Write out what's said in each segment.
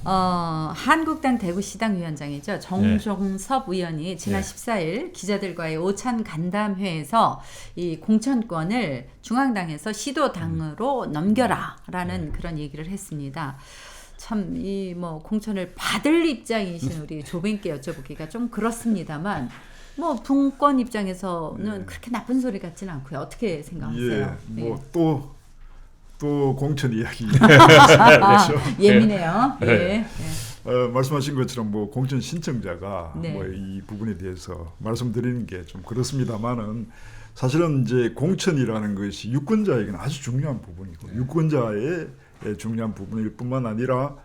한국당 대구시당 위원장이죠. 정종섭 의원이 지난 14일 기자들과의 오찬 간담회에서 이 공천권을 중앙당에서 시도당으로 넘겨라라는 그런 얘기를 했습니다. 참 이 뭐 공천을 받을 입장이신 우리 조빈께 여쭤보기가 좀 그렇습니다만 뭐 분권 입장에서는 그렇게 나쁜 소리 같지는 않고요. 어떻게 생각하세요? 또 공천 이야기. 예민해요. 말씀하신 것처럼 뭐 공천 신청자가 네. 뭐 이 부분에 대해서 말씀드리는 게 좀 그렇습니다만은 사실은 이제 공천이라는 것이 유권자에게는 아주 중요한 부분이고 유권자의 중요한 부분일 뿐만 아니라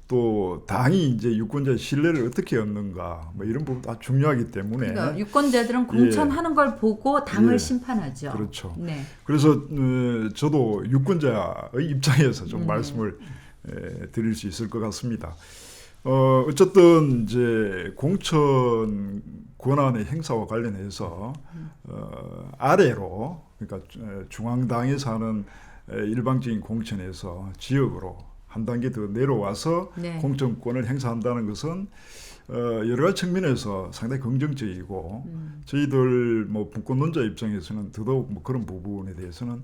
또 당이 이제 유권자의 신뢰를 어떻게 얻는가 뭐 이런 부분도 아주 중요하기 때문에 그러니까 유권자들은 공천하는 걸 보고 당을 심판하죠. 그렇죠. 네. 그래서 저도 유권자의 입장에서 좀 말씀을 드릴 수 있을 것 같습니다. 어쨌든 이제 공천 권한의 행사와 관련해서 아래로 그러니까 중앙당에서 하는 일방적인 공천에서 지역으로 한 단계 더 내려와서 공천권을 행사한다는 것은 여러 가지 측면에서 상당히 긍정적이고 저희들 뭐 분권론자 입장에서는 더더욱 뭐 그런 부분에 대해서는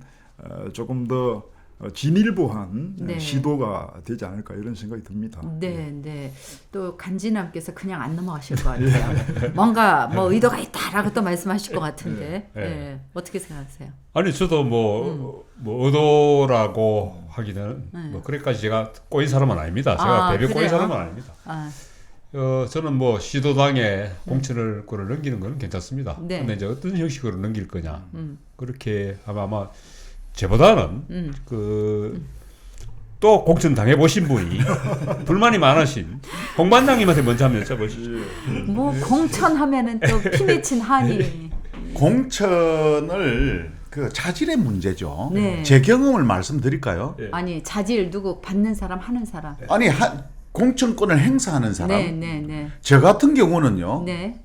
조금 더 진일보한 시도가 되지 않을까 이런 생각이 듭니다. 네. 또 간지남께서 그냥 안 넘어가실 것 같아요. 뭔가 뭐 의도가 있다라고 또 말씀하실 것 같은데 어떻게 생각하세요? 아니 저도 뭐 의도라고 하기는 뭐 그래까지 제가 꼬인 사람은 아닙니다. 제가 배려 꼬인 사람은 아닙니다. 저는 뭐 시도당에 공천권을 넘기는 건 괜찮습니다. 근데 이제 어떤 형식으로 넘길 거냐 그렇게 아마 제보다는 또 공천 당해 보신 분이 불만이 많으신 홍반장님한테 먼저 한번 여쭤보시죠. 뭐 공천하면은 또 피 맺힌 한이 공천을 그 자질의 문제죠. 네. 제 경험을 말씀드릴까요? 아니 자질 누구 받는 사람 하는 사람. 아니 공천권을 행사하는 사람. 네. 저 같은 경우는요. 네.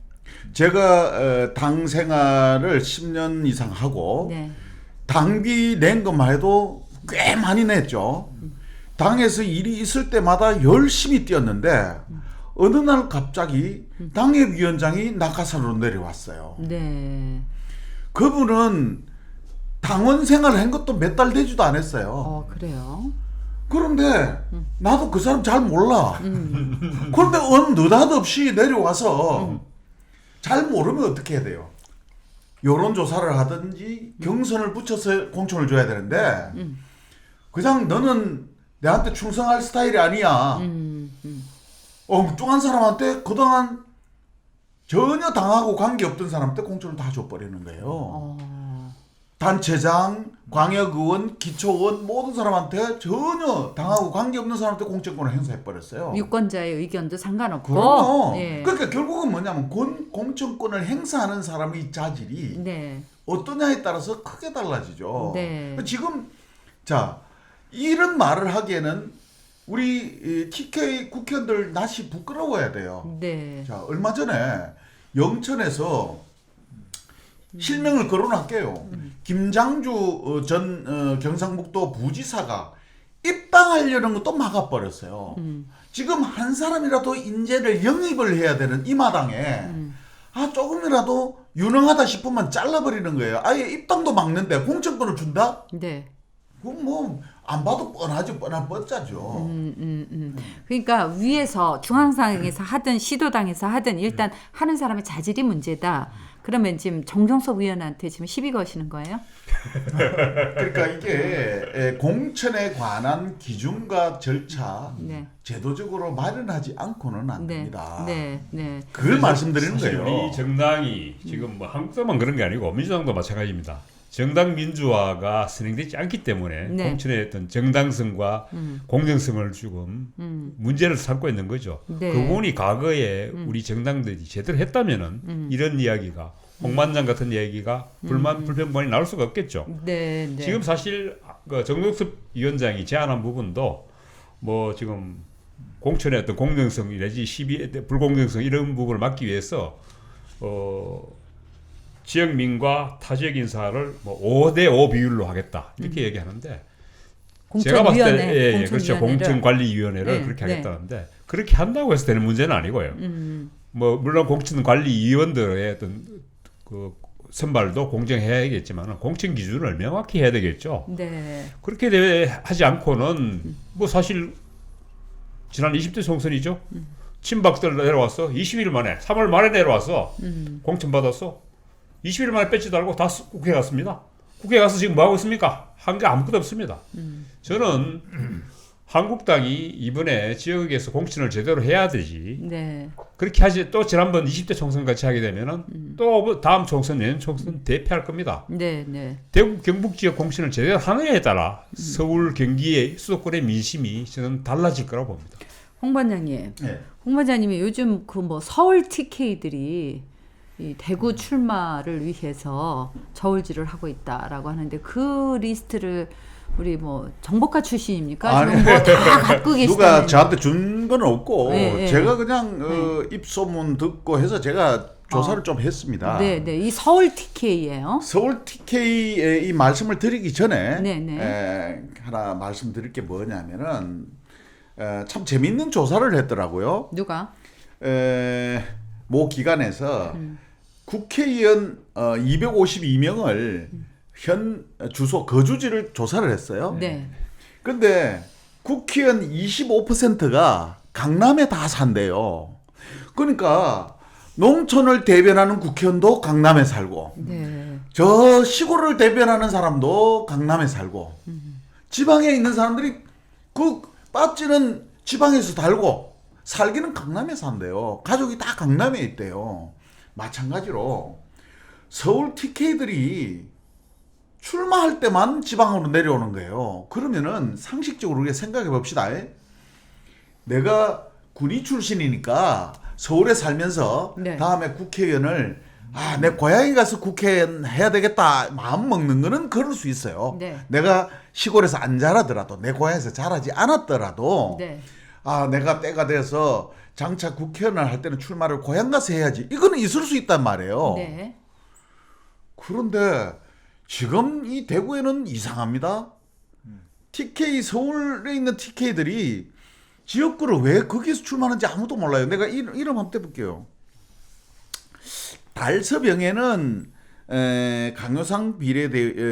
제가 당 생활을 10년 이상 하고 당비 낸 것만 해도 꽤 많이 냈죠. 당에서 일이 있을 때마다 열심히 뛰었는데 어느 날 갑자기 당협위원장이 낙하산으로 내려왔어요. 네. 그분은 당원 생활을 한 것도 몇 달 되지도 않았어요. 그래요? 그런데 나도 그 사람 잘 몰라. 그런데 느닷없이 내려와서 잘 모르면 어떻게 해야 돼요? 여론조사를 하든지 경선을 붙여서 공천을 줘야 되는데 그냥 너는 내한테 충성할 스타일이 아니야. 엉뚱한 사람한테 그동안 전혀 당하고 관계없던 사람한테 공천을 다 줘버리는 거예요. 단체장, 광역의원, 기초의원 모든 사람한테 전혀 당하고 관계없는 사람한테 공천권을 행사해버렸어요. 유권자의 의견도 상관없고. 그럼요. 그러니까 결국은 뭐냐면 공천권을 행사하는 사람의 자질이 어떠냐에 따라서 크게 달라지죠. 지금 자 이런 말을 하기에는 우리 TK 국회의원들 낯이 부끄러워야 돼요. 자 얼마 전에 영천에서 실명을 거론할게요. 김장주 전 경상북도 부지사가 입당하려는 것도 막아버렸어요. 지금 한 사람이라도 인재를 영입을 해야 되는 이 마당에 조금이라도 유능하다 싶으면 잘라버리는 거예요. 아예 입당도 막는데 공천권을 준다? 그건 뭐 안 봐도 뻔하죠. 뻔한 뻔짜죠. 그러니까 위에서 중앙당에서 하든 시도당에서 하든 일단 하는 사람의 자질이 문제다. 그러면 지금 정종섭 의원한테 지금 시비 거시는 거예요? 그러니까 이게 공천에 관한 기준과 절차 제도적으로 마련하지 않고는 안 됩니다. 그걸 말씀드리는 거예요. 우리 정당이 지금 뭐 한국당만 그런 게 아니고 민주당도 마찬가지입니다. 정당 민주화가 진행되지 않기 때문에 공천의 어떤 정당성과 공정성을 지금 문제를 삼고 있는 거죠. 그 부분이 과거에 우리 정당들이 제대로 했다면은 이런 이야기가 홍반장 같은 이야기가 불평만이 나올 수가 없겠죠. 지금 사실 그 정동섭 위원장이 제안한 부분도 뭐 지금 공천의 어떤 공정성 내지 시비 불공정성 이런 부분을 막기 위해서 지역민과 타지역 인사를 뭐 5대5 비율로 하겠다 이렇게 얘기하는데 제가 봤을 때 그렇죠. 공천관리위원회를 그렇게 하겠다는데 그렇게 한다고 해서 되는 문제는 아니고요. 뭐 물론 공천관리위원들의 어떤 그 선발도 공정해야겠지만 공천 기준을 명확히 해야 되겠죠. 네. 그렇게 하지 않고는 뭐 사실 지난 20대 총선이죠. 친박들 내려왔어. 20일 만에 3월 말에 내려왔어. 공천 받았어. 20일 만에 뺏지 달고 다 국회에 갔습니다. 국회에 가서 지금 뭐 하고 있습니까? 한 게 아무것도 없습니다. 저는 한국당이 이번에 지역에서 공천을 제대로 해야 되지. 네. 그렇게 하지 또 지난번 20대 총선 같이 하게 되면은 또 다음 총선 내년 총선 대피할 겁니다. 네, 네. 대구 경북 지역 공천을 제대로 하느냐에 따라 서울 경기의 수도권의 민심이 저는 달라질 거라고 봅니다. 홍 반장님. 네. 홍 반장님이 요즘 그 뭐 서울 TK들이 이 대구 출마를 위해서 저울질을 하고 있다라고 하는데 그 리스트를 우리 뭐 정보과 출신입니까? 아니, 뭐 다 갖고 계시다는. 누가 저한테 준 건 없고 네, 제가 그냥 입소문 듣고 해서 제가 조사를 좀 했습니다. 네, 네. 이 서울 TK예요. 서울 TK의 이 말씀을 드리기 전에 네, 네. 하나 말씀드릴 게 뭐냐면은 참 재밌는 조사를 했더라고요. 누가? 모 기관에서 국회의원 252명을 현 주소 거주지를 조사를 했어요. 네. 근데 국회의원 25%가 강남에 다 산대요. 그러니까 농촌을 대변하는 국회의원도 강남에 살고 네. 저 시골을 대변하는 사람도 강남에 살고 지방에 있는 사람들이 그 빠지는 지방에서 달고 살기는 강남에 산대요. 가족이 다 강남에 있대요. 마찬가지로 서울 TK들이 출마할 때만 지방으로 내려오는 거예요. 그러면은 상식적으로 우리가 생각해 봅시다. 내가 군의 출신이니까 서울에 살면서 네. 다음에 국회의원을 내 고향에 가서 국회의원 해야 되겠다 마음 먹는 거는 그럴 수 있어요. 네. 내가 시골에서 안 자라더라도 내 고향에서 자라지 않았더라도 네. 내가 때가 돼서 장차 국회의원을 할 때는 출마를 고향 가서 해야지. 이거는 있을 수 있단 말이에요. 네. 그런데 지금 이 대구에는 이상합니다. TK 서울에 있는 TK들이 지역구를 왜 거기서 출마하는지 아무도 몰라요. 내가 이름 한번 떼볼게요. 달서병에는 강효상 비례대표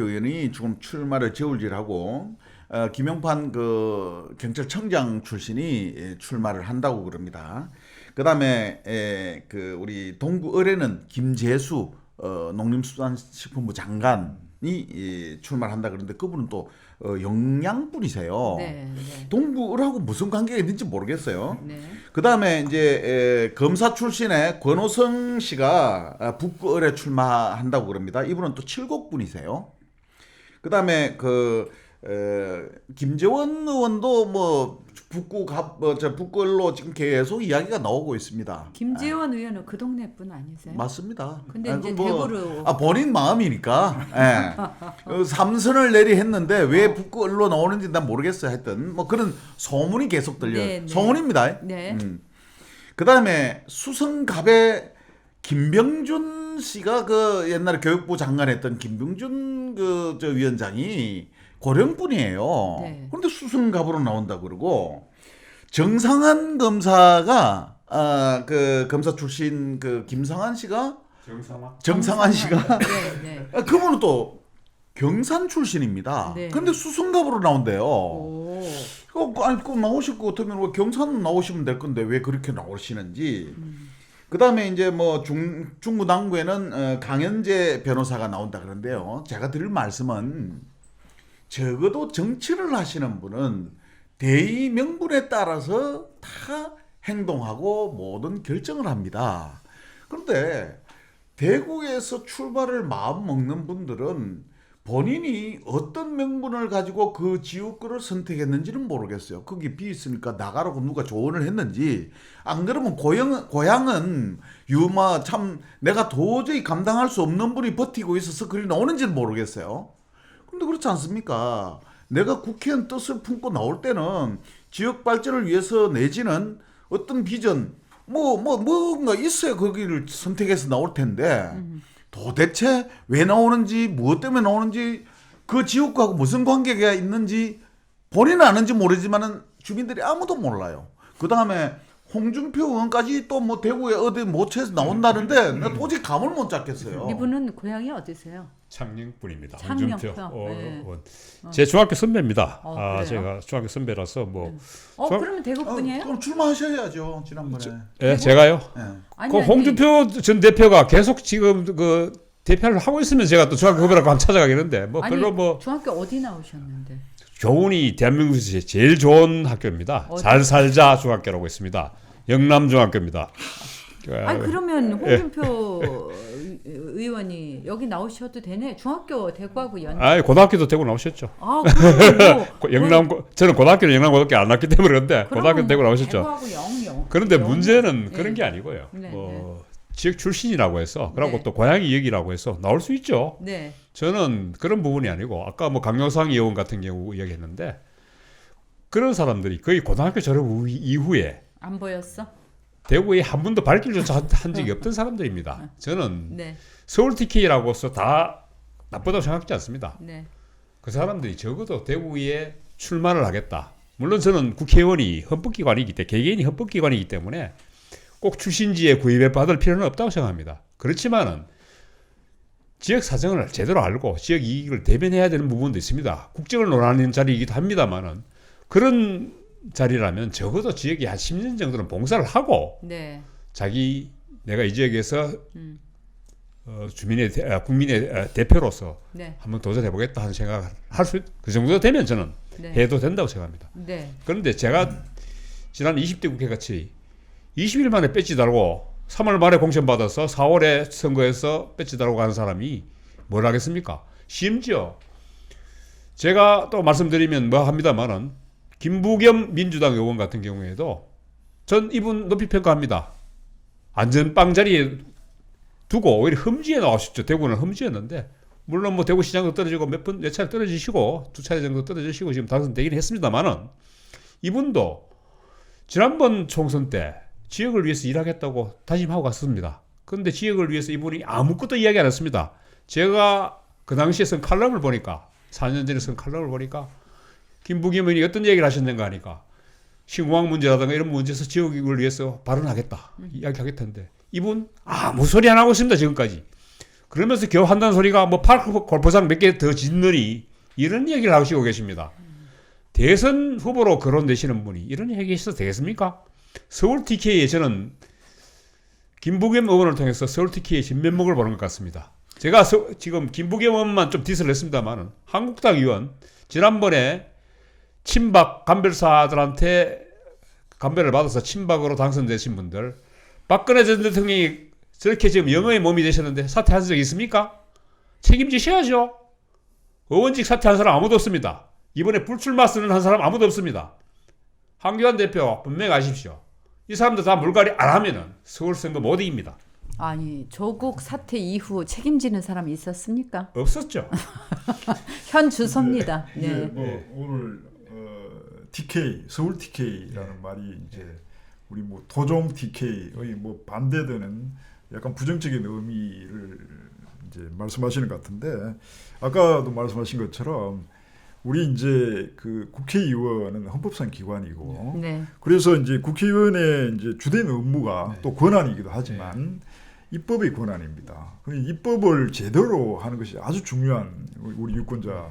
의원이 지금 출마를 저울질하고 김용판 그 경찰청장 출신이 출마를 한다고 그럽니다. 그다음에 그 우리 동구 을에는 김재수 농림수산식품부 장관이 출마를 한다 그러는데 그분은 또 영양분이세요. 네. 네. 동구 을하고 무슨 관계가 있는지 모르겠어요. 네. 그다음에 이제 검사 출신의 권오성 씨가 북구 을에 출마한다고 그럽니다. 이분은 또 칠곡분이세요. 그다음에 김재원 의원도 뭐 북구을로 지금 계속 이야기가 나오고 있습니다. 김재원 의원은 그 동네 분 아니세요? 맞습니다. 근데 이제 대구로 본인 마음이니까 삼선을 내리 했는데 왜 북구을로 나오는지 난 모르겠어요. 하여튼 뭐 그런 소문이 계속 들려요. 네, 네. 소문입니다. 네. 그다음에 수성갑에 김병준 씨가 그 옛날에 교육부 장관 했던 김병준 저 위원장이 고령분이에요. 네. 그런데 수성갑으로 나온다 그러고 정상한 검사가 그 검사 출신 그 김상한 씨가 정상한 씨가 네, 네. 그분은 또 경산 출신입니다. 네. 그런데 수성갑으로 나온대요. 오. 아니 그 나오실 것 같으면 왜 경산 나오시면 될 건데 왜 그렇게 나오시는지. 그다음에 이제 뭐 중구 남구에는 강현재 변호사가 나온다 그러는데요. 제가 드릴 말씀은 적어도 정치를 하시는 분은 대의 명분에 따라서 다 행동하고 모든 결정을 합니다. 그런데 대구에서 출마를 마음 먹는 분들은 본인이 어떤 명분을 가지고 그 지역구를 선택했는지는 모르겠어요. 거기 비 있으니까 나가라고 누가 조언을 했는지 안 그러면 고향은 유마 참 내가 도저히 감당할 수 없는 분이 버티고 있어서 그리 나오는지는 모르겠어요. 근데 그렇지 않습니까? 내가 국회의원 뜻을 품고 나올 때는 지역 발전을 위해서 내지는 어떤 비전 뭔가 있어야 거기를 선택해서 나올 텐데 도대체 왜 나오는지 무엇 때문에 나오는지 그 지역구하고 무슨 관계가 있는지 본인은 아는지 모르지만은 주민들이 아무도 몰라요. 그 다음에 홍준표 의원까지 또 뭐 대구에 어디 모처에서 나온다는데 내가 도저히 감을 못 잡겠어요. 이분은 고향이 어디세요? 창녕분입니다. 창녕. 홍준표 네. 의원. 제 중학교 선배입니다. 그래요? 제가 중학교 선배라서 뭐. 그러면 대구 분이에요? 그럼 출마하셔야죠 지난번에. 예, 제가요. 네. 아니, 그 홍준표 전 대표가 계속 지금 그 대표를 하고 있으면 제가 또 중학교 후배라고 한번 찾아가겠는데 뭐 아니, 별로 뭐 중학교 어디 나오셨는데? 교훈이 대한민국에서 제일 좋은 학교입니다. 어디? 잘 살자 중학교라고 있습니다. 영남중학교입니다. 아니 그러면 홍준표 의원이 여기 나오셔도 되네. 중학교 대구하고 연. 고등학교도 대구 나오셨죠. 그러면 뭐 저는 고등학교는 영남고등학교 안 나왔기 때문에 그런데 고등학교 대구 나오셨죠. 대구하고 영영. 그런데 문제는 그런 게 아니고요. 네, 뭐 지역 출신이라고 해서 그리고 네. 또 고향이 여기라고 해서 나올 수 있죠. 네. 저는 그런 부분이 아니고 아까 뭐 강효상 의원 같은 경우 이야기했는데 그런 사람들이 거의 고등학교 졸업 이후에 안 보였어? 대구에 한 번도 발길조차 한 적이 없던 사람들입니다. 저는 네. 서울 TK라고 해서 다 나쁘다고 생각하지 않습니다. 네. 그 사람들이 적어도 대구에 출마를 하겠다. 물론 저는 국회의원이 헌법기관이기 때문에 개개인이 헌법기관이기 때문에 꼭 출신지에 구입해 받을 필요는 없다고 생각합니다. 그렇지만은 지역 사정을 제대로 알고 지역 이익을 대변해야 되는 부분도 있습니다. 국정을 논하는 자리이기도 합니다만은 그런 자리라면 적어도 지역에 한 10년 정도는 봉사를 하고 네. 내가 이 지역에서 국민의 대표로서 네. 한번 도전해 보겠다 하는 생각을 그 정도 되면 저는 네. 해도 된다고 생각합니다. 네. 그런데 제가 지난 20대 국회 같이 20일 만에 배지 달고 3월 말에 공천 받아서 4월에 선거에서 배지 달고 가는 사람이 뭘 하겠습니까? 심지어 제가 또 말씀드리면 뭐 합니다만은 김부겸 민주당 의원 같은 경우에도 전 이분 높이 평가합니다. 안전빵 자리에 두고 오히려 험지에 나오셨죠. 대구는 험지였는데 물론 뭐 대구시장도 떨어지고 몇 차례 떨어지시고 2차례 정도 떨어지시고 지금 당선되긴 했습니다만은 이분도 지난번 총선 때 지역을 위해서 일하겠다고 다짐하고 갔습니다. 그런데 지역을 위해서 이분이 아무것도 이야기 안 했습니다. 제가 그 당시에 쓴 칼럼을 보니까 4년 전에 쓴 칼럼을 보니까 김부겸 의원이 어떤 얘기를 하셨는가 하니까 신공항 문제라든가 이런 문제에서 지역을 위해서 발언하겠다 이야기하겠다는데 이분 아무 소리 안 하고 있습니다. 지금까지. 그러면서 겨우 한다는 소리가 뭐 파크 골프장 몇 개 더 짓느니 이런 얘기를 하시고 계십니다. 대선 후보로 거론되시는 분이 이런 얘기 있어도 되겠습니까? 서울 TK에 저는 김부겸 의원을 통해서 서울 TK의 진면목을 보는 것 같습니다. 제가 지금 김부겸 의원만 좀 디스를 했습니다만 한국당 의원 지난번에 친박 간별사들한테 간별을 받아서 친박으로 당선되신 분들 박근혜 전 대통령이 저렇게 지금 영어의 몸이 되셨는데 사퇴하신 적 있습니까? 책임지셔야죠. 의원직 사퇴한 사람 아무도 없습니다. 이번에 불출마 쓰는 한 사람 아무도 없습니다. 황교안 대표 분명히 아십시오. 이 사람들 다 물갈이 안 하면은 서울 선거 못 이깁니다. 아니 조국 사태 이후 책임지는 사람이 있었습니까? 없었죠. 현 주소입니다. 네. 네. 뭐 오늘 TK 서울 TK라는 말이 이제 우리 뭐 토종 TK의 뭐 반대되는 약간 부정적인 의미를 이제 말씀하시는 것 같은데 아까도 말씀하신 것처럼 우리 이제 그 국회의원은 헌법상 기관이고 네. 그래서 이제 국회의원의 이제 주된 업무가 또 권한이기도 하지만 입법의 권한입니다. 그 입법을 제대로 하는 것이 아주 중요한 우리 유권자의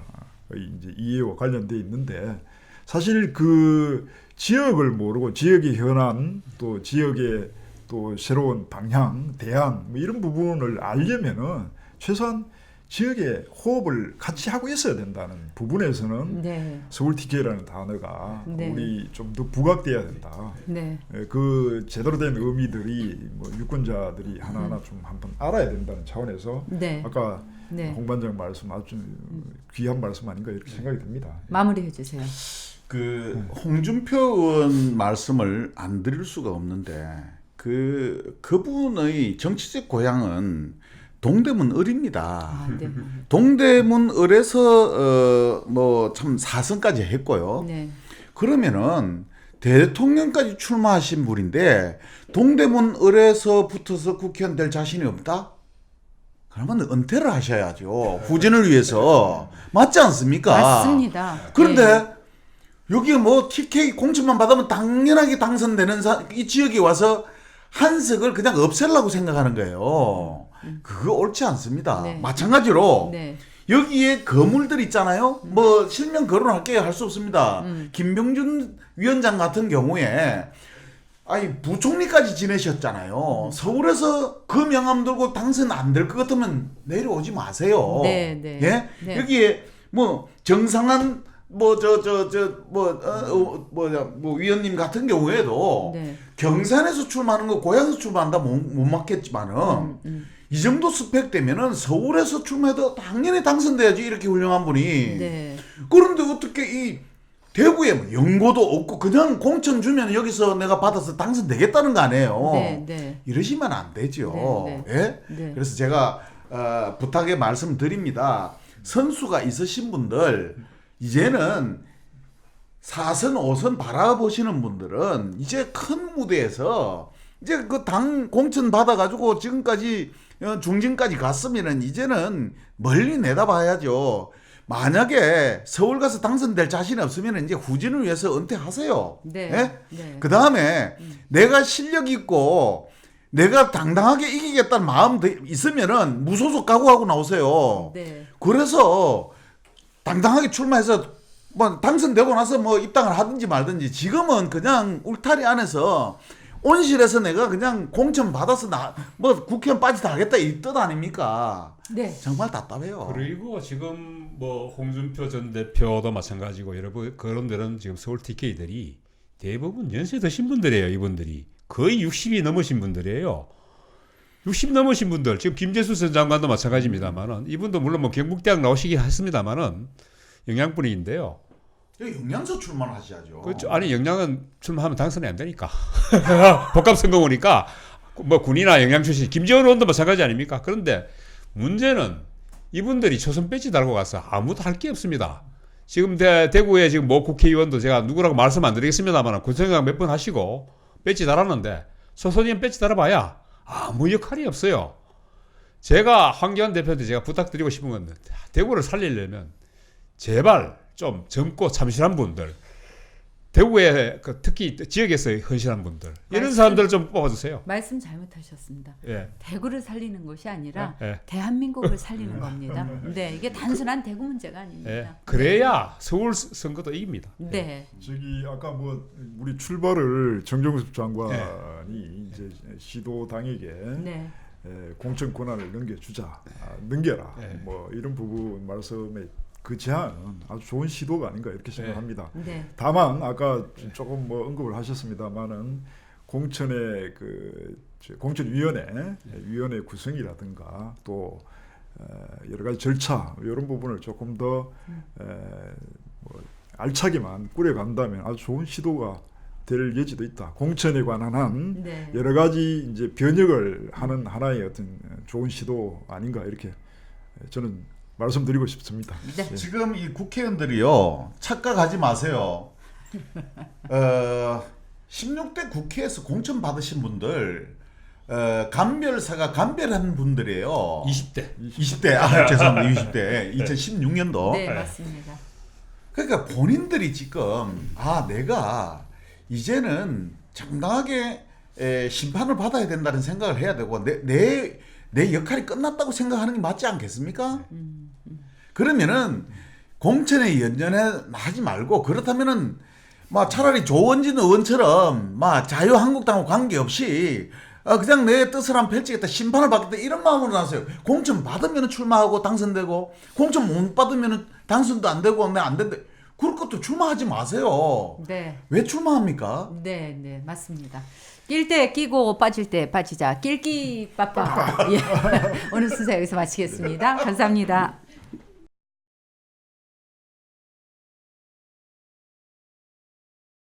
이제 이해와 관련돼 있는데 사실 그 지역을 모르고 지역의 현안 또 지역의 또 새로운 방향, 대안 뭐 이런 부분을 알려면은 최소한 지역의 호흡을 같이 하고 있어야 된다는 부분에서는 네. 서울 TK라는 단어가 네. 우리 좀 더 부각돼야 된다. 네. 그 제대로 된 의미들이 뭐 유권자들이 하나하나 좀 한번 알아야 된다는 차원에서 네. 아까 네. 홍 반장 말씀 아주 귀한 말씀 아닌가 이렇게 생각이 듭니다. 마무리해 주세요. 그 홍준표 의원 말씀을 안 드릴 수가 없는데 그분의 정치적 고향은 동대문 을입니다. 아, 네. 동대문 을에서 뭐 참 4선까지 했고요. 네. 그러면은 대통령까지 출마하신 분인데 동대문 을에서 붙어서 국회의원 될 자신이 없다? 그러면 은퇴를 하셔야죠. 후진을 위해서. 맞지 않습니까? 맞습니다. 그런데 네. 여기에 뭐 TK 공천만 받으면 당연하게 당선되는 이 지역에 와서 한석을 그냥 없애려고 생각하는 거예요. 그거 옳지 않습니다. 네. 마찬가지로 네. 여기에 거물들 있잖아요. 뭐 실명 거론할게요. 할 수 없습니다. 김병준 위원장 같은 경우에 아니 부총리까지 지내셨잖아요. 서울에서 그 명함 들고 당선 안 될 것 같으면 내려오지 마세요. 네, 네. 예? 네. 여기에 뭐 정상한 뭐 위원님 같은 경우에도 네. 경산에서 출마하는 거 고향에서 출마한다 못 맞겠지만은 이 정도 스펙 되면은 서울에서 출마해도 당연히 당선돼야지 이렇게 훌륭한 분이. 네. 그런데 어떻게 이 대구에 뭐 연고도 없고 그냥 공천 주면 여기서 내가 받아서 당선되겠다는 거 아니에요. 네, 네. 이러시면 안 되죠. 네, 예? 네. 그래서 제가 부탁의 말씀드립니다. 선수가 있으신 분들 이제는 4선, 5선 바라보시는 분들은 이제 큰 무대에서 이제 그 당 공천 받아가지고 지금까지 중진까지 갔으면은 이제는 멀리 내다봐야죠. 만약에 서울 가서 당선될 자신이 없으면 이제 후진을 위해서 은퇴하세요. 네. 예? 네. 그 다음에 내가 실력 있고 내가 당당하게 이기겠다는 마음 있으면은 무소속 각오하고 나오세요. 네. 그래서 당당하게 출마해서 뭐 당선되고 나서 뭐 입당을 하든지 말든지 지금은 그냥 울타리 안에서 온실에서 내가 그냥 공천 받아서 뭐 국회의원 빠지다 하겠다 이 뜻 아닙니까? 네. 정말 답답해요. 그리고 지금 뭐 홍준표 전 대표도 마찬가지고 여러분 그런 데는 지금 서울 TK들이 대부분 연세 드신 분들이에요. 이분들이 거의 60이 넘으신 분들이에요. 60 넘으신 분들 지금 김재수 전 장관도 마찬가지입니다만은 이분도 물론 뭐 경북대학 나오시긴 했습니다만은 영양분인데요. 영양소 출마하셔야죠. 그렇죠. 아니 영양은 출마하면 당선이 안 되니까 복합 선거구니까 뭐 군이나 영양 출신 김재원 의원도 마찬가지 아닙니까? 그런데 문제는 이분들이 초선 배지 달고 가서 아무도 할 게 없습니다. 지금 대구에 지금 뭐 국회의원도 제가 누구라고 말씀 안 드리겠습니다만 군생각 몇 번 하시고 배지 달았는데 초선의원 배지 달아봐야 아무 역할이 없어요. 제가 황교안 대표한테 제가 부탁드리고 싶은 건 대구를 살리려면 제발 좀 젊고 참신한 분들, 대구에 특히 지역에서 헌신한 분들 이런 사람들을 좀 뽑아주세요. 말씀 잘못하셨습니다. 예. 대구를 살리는 것이 아니라 예. 대한민국을 살리는 겁니다. 네, 이게 단순한 대구 문제가 아닙니다. 예. 그래야 서울 선거도 이깁니다. 네. 저기 아까 뭐 우리 출발을 정정숙 장관이 이제 시도당에게 네. 공천 권한을 넘겨주자, 넘겨라, 네. 뭐 이런 부분 말씀에 그 제안은 아주 좋은 시도가 아닌가 이렇게 생각합니다. 네. 다만 아까 조금 뭐 언급을 하셨습니다만은 공천의 공천위원회 구성이라든가 또 여러 가지 절차 이런 부분을 조금 더 뭐 알차게만 꾸려간다면 아주 좋은 시도가 될 여지도 있다. 공천에 관한 한 네. 여러 가지 이제 변혁을 하는 하나의 어떤 좋은 시도 아닌가 이렇게 저는 말씀드리고 싶습니다. 네. 예. 지금 이 국회의원들이요 착각하지 마세요. 16대 국회에서 공천 받으신 분들 감별사가 감별한 분들이에요. 20대 죄송합니다. 20대 2016년도. 네, 맞습니다. 그러니까 본인들이 지금 내가 이제는 정당하게 심판을 받아야 된다는 생각을 해야 되고 내 역할이 끝났다고 생각하는 게 맞지 않겠습니까? 그러면은 공천에 연연하지 말고 그렇다면은 차라리 조원진 의원처럼 자유한국당과 관계없이 그냥 내 뜻을 한번 펼치겠다 심판을 받겠다 이런 마음으로 나서요. 공천 받으면 출마하고 당선되고 공천 못 받으면 당선도 안 되고 안 된다. 그럴 것도 출마하지 마세요. 네. 왜 출마합니까? 네, 네, 맞습니다. 낄 때 끼고 빠질 때 빠지자. 낄끼 빠빠. 예. 오늘 순서 여기서 마치겠습니다. 감사합니다.